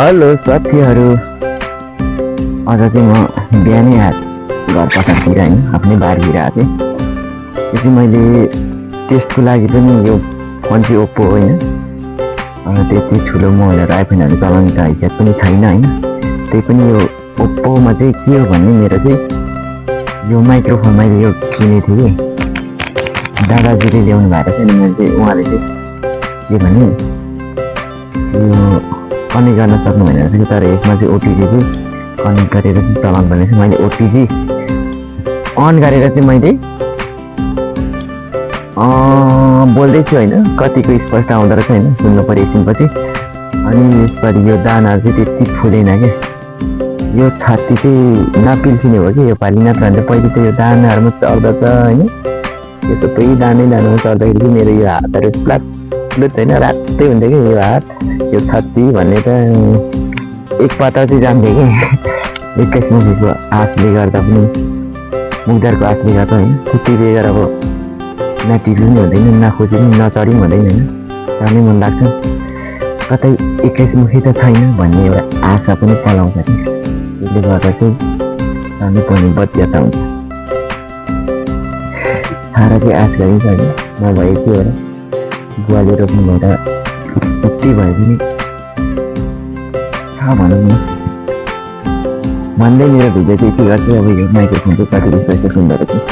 Hello साथीहरू, आज चाहिँ म बिहानै घर पछाडतिर होइन आफ्नै बारतिर आएको थिएँ। त्यो चाहिँ मैले टेस्टको लागि पनि यो फोन चाहिँ ओप्पो होइन, त्यति ठुलो मोबाइलहरू आइफोनहरू चलाउने त हैसियत पनि छैन होइन। त्यही पनि यो ओप्पोमा चाहिँ के हो भने मेरो चाहिँ यो माइक्रोफोन मैले यो किनेको थिएँ कि दादाजीले ल्याउनु भएको थियो नि। मैले चाहिँ उहाँले चाहिँ के भने यो कनेक्ट गर्न सक्नु भनेर चाहिँ, तर यसमा चाहिँ ओटिजी चाहिँ कनेक्ट गरेर चाहिँ चलाउनु पर्ने छ। मैले ओटिजी अन गरेर चाहिँ मैले बोल्दैछु होइन, कतिको स्पष्ट आउँदो रहेछ होइन, सुन्नु पऱ्यो एकछिनपछि। अनि यसपालि यो दानाहरू चाहिँ त्यति फुलेन क्या, यो छाती चाहिँ नपिल्सिने हो कि योपालि, नत्र भने पहिले त यो दानाहरूमा चढ्दा त होइन, यो सबै दानामा चढ्दाखेरि चाहिँ मेरो यो हातहरू प्लाट होइन रातै हुन्थ्यो कि यो हात, यो छाती भन्ने त एक पता चाहिँ जान्थ्यो कि 21 मुखीको आँसले गर्दा पनि, मुखदारको आँसले गर्दा होइन। त्यति बेगर अब नटिप्नु पनि हुँदैन, नखोजी पनि नचढी पनि हुँदैन होइन, जानै मन लाग्छ। कतै 21 मुखी त छैन भन्ने एउटा आशा पनि पलाउँछ कि, त्यसले गर्दा चाहिँ जानै पर्ने बध्यता हुन्छ। सारा चाहिँ आश गरिन्छ होइन, नभए के हो र गुवाले रोप्नु भएर उति भए पनि छ भनौँ न। भन्दै मेरो भिडियो चाहिँ के गर्छ अब यो माइक्रोफोन चाहिँ कति जस्तो सुन्दर रहेछ।